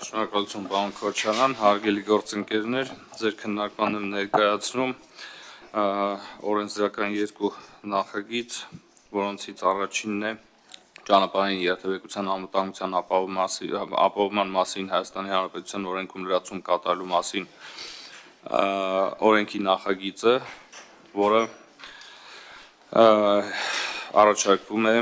Շնորհակալություն պարոն Քոչարյան, հարգելի գործընկերներ, ձեր քննարկման եմ ներկայացնում օրենսդրական երկու նախագիծ, որոնցից առաջինն է ճանապարհային երթևեկության անվտանգության ապահովման մասին Հայաստանի Հանրապետության օրենքում լրացում կատարելու մասին օրենքի նախագիծը, որը առաջարկվում է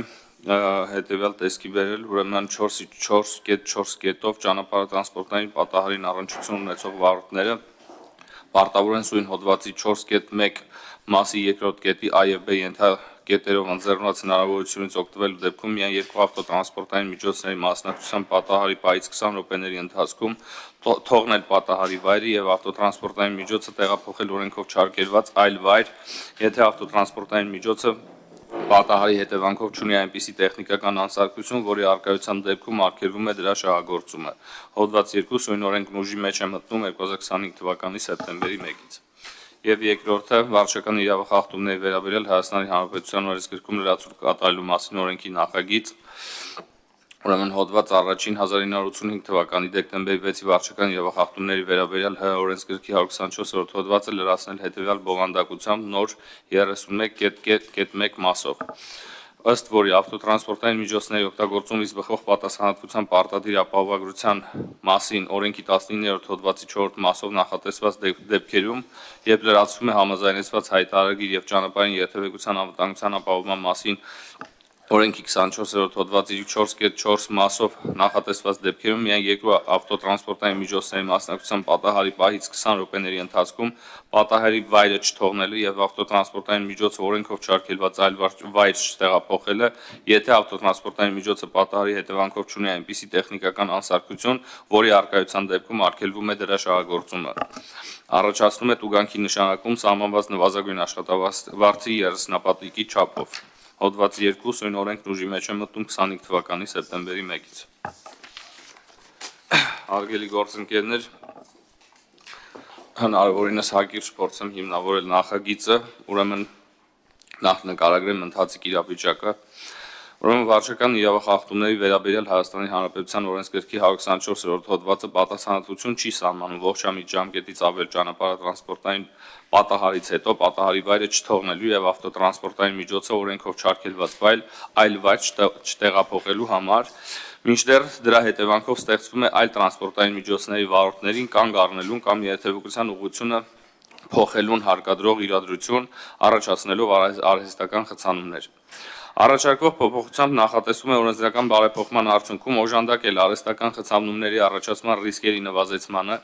հետևյալ տեսքի բերել, ուրեմն 4.4 կետով ճանապարհատրանսպորտային պատահարին առնչություն ունեցող վարորդները պարտավոր են սույն հոդվածի 4.1 մասի երկրորդ կետի A և B ենթակետերով ընձեռնված հնարավորությունից օգտվելու դեպքում միայն երկու ավտոտրանսպորտային միջոցների մասնակցությամբ պատահարի պահից 20 րոպեների ընթացքում թողնել պատահարի վայրը և ավտոտրանսպորտային միջոցը տեղափոխել օրենքով չարգելված այլ վայր, եթե ավտոտրանսպորտային միջոցը պատահարի հետևանքով չունի այնպիսի տեխնիկական անսարքություն, որի առկայության դեպքում արգելվում է դրա շահագործումը։ Հոդված 2 սույն օրենքն ուժի մեջ է մտնում 2025 թվականի սեպտեմբերի 1-ից։ Եվ երկրորդը վարչական իրավախախտումների վերաբերյալ Հայաստանի Հանրապետության օրենսգրքում լրացում կատարելու մասին օրենքի նախագիծ, ուրեմն հոդված առաջին 1985 թվականի դեկտեմբերի 6-ի վարչական իրավախախտումների վերաբերյալ ՀՀ օրենսգրքի 124-րդ հոդվածը լրացնել հետևյալ բովանդակությամբ նոր 31.1 մասով, ըստ որի ավտոտրանսպորտային միջոցների օգտագործումից բխող պատասխանատվության պարտադիր ապահովագրության մասին օրենքի 19-րդ հոդվածի 4-րդ մասով նախատեսված դեպքերում, երբ լրացվում է համաձայնեցված հայտարարագիր և ճանապարհային երթևեկության անվտանգության ապահովման մասին օրենքի 24-րդ հոդվածի 4.4 մասով նախատեսված դեպքերում միայն երկու ավտոտրանսպորտային միջոցների մասնակցության պատահարի պահից 20 րոպեների ընթացքում պատահարի վայրը չթողնելու և ավտոտրանսպորտային միջոցը օրենքով չարգելված այլ վայր չտեղափոխելը, եթե ավտոտրանսպորտային միջոցը պատահարի հետևանքով չունի այնպիսի տեխնիկական անսարքություն, որի առկայության դեպքում արգելվում է դրա շահագործումը, առաջացնում է տուգանքի նշանակում սահմանված նվազագույն աշխատավարձի 30-պատիկի չափով։ Հոդված 2 սույն օրենքն ուժի մեջ է մտնում 25 թվականի սեպտեմբերի 1-ից։ Հարգելի գործընկերներ, հնարավորինս հակիրճ փորձեմ հիմնավորել նախագիծը, ուրեմն նախ նկարագրեմ ընթացիկ իրավիճակը, ուրեմն վարչական իրավախախտումների վերաբերյալ Հայաստանի Հանրապետության օրենսգրքի 124-րդ հոդվածը պատասխանատվություն չի սահմանում ողջամիտ ժամկետից ավել ճանապարհատրանսպորտային պատահարից հետո պատահարի վայրը չթողնելու և ավտոտրանսպորտային միջոցը օրենքով չարգելված այլ վայր չտեղափոխելու համար, մինչդեռ դրա հետևանքով ստեղծվում է այլ տրանսպորտային միջոցների վարորդներին կանգ առնելուն կամ երթևեկության ուղղությունը փոխելուն հարկադրող իրադրություն, առաջացնելով արհեստական խցանումներ։ Առաջարկվող փոփոխությամբ նախատեսվում է օրենսդրական բարեփոխման արդյունքում օժանդակել արհեստական խցանումների առաջացման ռիսկերի նվազեցմանը,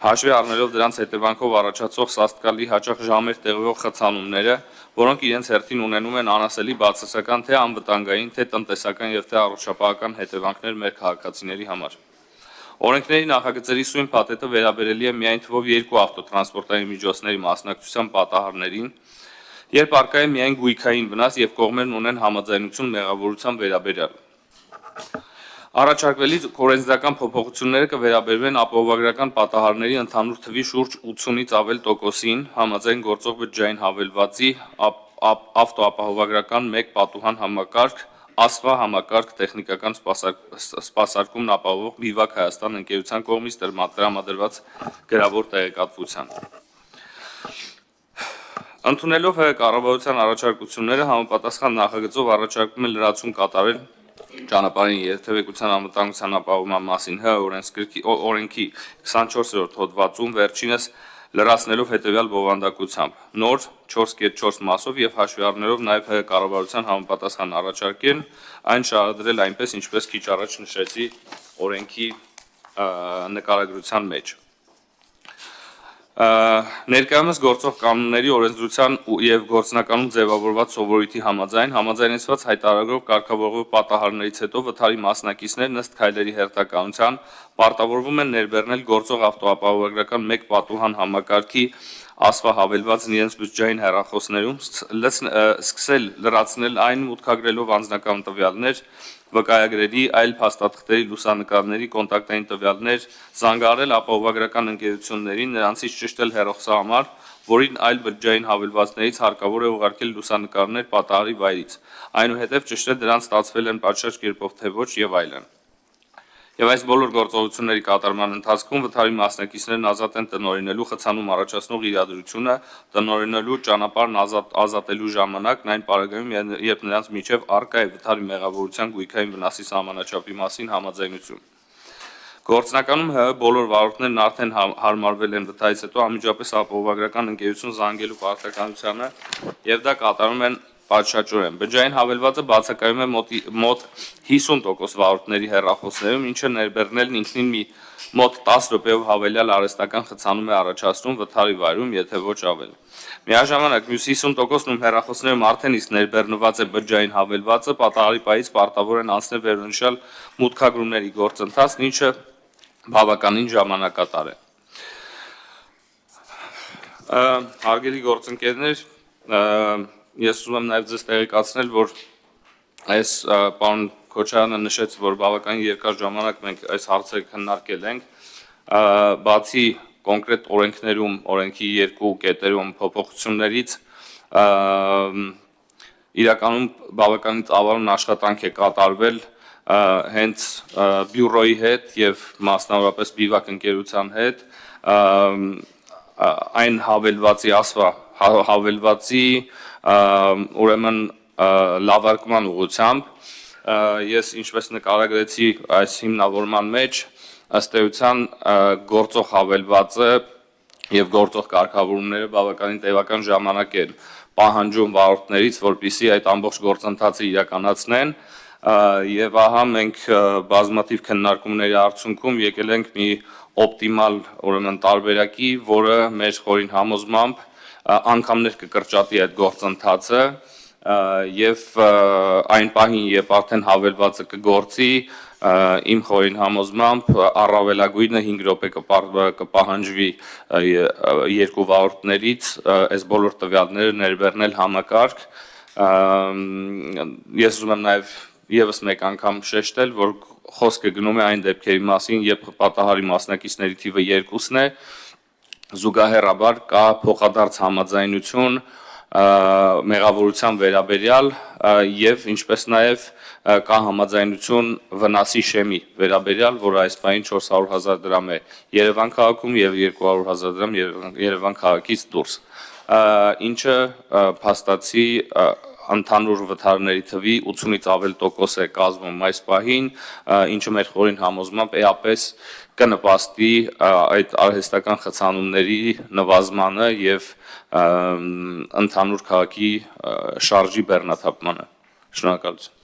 հաշվի առնելով դրանց հետևանքով առաջացող սաստկալի հաճախ ժամեր տևող խցանումները, որոնք իրենց հերթին ունենում են անասելի բացասական թե անվտանգային, թե տնտեսական և թե առողջապահական հետևանքներ մեր քաղաքացիների համար։ Օրենքների նախագծերի սույն փաթեթը վերաբերելի է միայն թվով երկու ավտոտրանսպորտային միջոցների մասնակցության պատահարներին, երբ առկա է միայն գույքային վնաս և կողմերն ունեն համաձայնություն մեղավորության վերաբերյալ։ Առաջարկվելիք օրենսդրական փոփոխությունները կվերաբերվեն ապահովագրական պատահարների ընդհանուր թվի շուրջ 80-ից ավել տոկոսին համաձայն գործող բջջային հավելվածի ավտոապահովագրական մեկ պատուհան համակարգ ASFA համակարգ տեխնիկական սպասարկումն ապահովող Vivac Հայաստան ընկերության կողմից տրամադրված գրավոր տեղեկատվության։ Ընդունելով ՀՀ կառավարության առաջարկությունները համապատասխան նախագծով առաջարկվում է լրացում կատարել ճանապարհային երթևեկության անվտանգության ապահովման մասին ՀՀ օրենքի 24-րդ հոդվածում վերջինս լրացնելով հետևյալ բովանդակությամբ նոր 4.4 մասով և հաշվի առնելով նաև ՀՀ կառավարության համապատասխան առաջարկին այն շարադրել այնպես, ինչպես քիչ առաջ նշեցի օրենքի նկարագրության մեջ։ Ներկայումս գործող կանոնների օրենսդրության և գործնականում ձևավորված սովորույթի համաձայնեցված հայտարարով կարգավորվող պատահարներից հետո վթարի մասնակիցներն ըստ քայլերի հերթականության պարտավորվում են ներբեռնել գործող ավտոապահովագրական մեկ պատուհան համակարգի ASFA հավելվածն իրենց բջջային հեռախոսներում, սկսել լրացնել այն մուտքագրելով անձնական տվյալներ, վկայագրերի, այլ փաստաթղթերի, լուսանկարների, կոնտակտային տվյալներ, զանգահարել ապահովագրական ընկերություններին, նրանցից ճշտել հեռախոսահամար, որին այլ բջջային հավելվածներից հարկավոր է ուղարկել լուսանկարներ պատահարի վայրից, այնուհետև ճշտել դրանց ստացվել են պատշաճ կերպով թե ոչ և այլն։ Եվ այս բոլոր գործողությունների կատարման ընթացքում վթարի մասնակիցներն ազատ են տնօրինելու խցանում առաջացնող իրադրությունը, տնօրինելու ճանապարհն ազատելու ժամանակ, այն պարագայում, երբ նրանց միջև առկա է վթարի մեղավորության գույքային վնասի սահմանաչափի մասին համաձայնություն։ Գործնականում ՀՀ բոլոր վարորդներն արդեն հարմարվել են վթարից հետո անմիջապես ապահովագրական ընկերություն զանգելու պարտականությանը եւ դա կատարում են պատշաճորեն։ Բջջային հավելվածը բացակայում է մոտ 50% վարորդների հեռախոսներում, ինչը ներբեռնելն ինքնին մի մոտ 10 րոպեով հավելյալ արհեստական խցանում է առաջացնում վթարի վայրում, եթե ոչ ավել։ Միաժամանակ մյուս 50%-ում ում հեռախոսներում արդեն իսկ ներբեռնված է բջջային հավելվածը, պատահարի պահից պարտավոր են անցնել վերոնշյալ մուտքագրումների գործընթացն, ինչը բավականին ժամանակատար է։ Հարգելի գործընկերներ, ես ուզում եմ նաև ձեզ տեղեկացնել, որ այս պարոն Քոչարյանը նշեց, որ բավականին երկար ժամանակ մենք այս հարցերը քննարկել ենք, բացի կոնկրետ օրենքներում, օրենքի երկու կետերում փոփոխություններից, իրականում բավականին ծավալուն աշխատանք է կատարվել հենց բյուրոյի հետ եւ մասնավորապես բիվակ ընկերության հետ, այն հավելվածի հավելվածի ուրեմն լավարկման ուղղությամբ ես ինչպես նկարագրեցի այս հիմնավորման մեջ ըստ էության գործող հավելվածը եւ գործող կարգավորումները բավականին տևական ժամանակ են պահանջում վարորդներից, որպեսզի այդ ամբողջ գործընթացը իրականացնեն եւ ահա մենք բազմաթիվ քննարկումների արդյունքում եկել ենք մի օպտիմալ ուրեմն տարբերակի, որը մեր խորին համոզմամբ անգամներ կկրճատի այդ գործընթացը եւ այն պահին, երբ արդեն հավելվածը կգործի, իմ խորին համոզմամբ առավելագույնը 5 րոպե կպահանջվի երկու վարորդներից այս բոլոր տվյալները ներբեռնել համակարգ։ Ես ուզում եմ նաեւ եւս մեկ անգամ շեշտել, որ խոսքը գնում է այն դեպքերի մասին, երբ պատահարի մասնակիցների թիվը 2-ն է, զուգահեռաբար կա փոխադարձ համաձայնություն մեղավորության վերաբերյալ եւ ինչպես նաեւ կա համաձայնություն վնասի շեմի վերաբերյալ, որը այս պահին 400,000 դրամ է Երևան քաղաքում եւ 200,000 դրամ Երևան քաղաքից դուրս, ինչը փաստացի ընդհանուր վթարների թվի 80-ից ավել տոկոս է կազմում այս պահին, ինչը մեր խորին համոզմամբ էապես կնպաստի այդ արհեստական խցանումների նվազմանը եւ ընդհանուր քաղաքի շարժի բեռնաթափմանը։ Շնորհակալություն։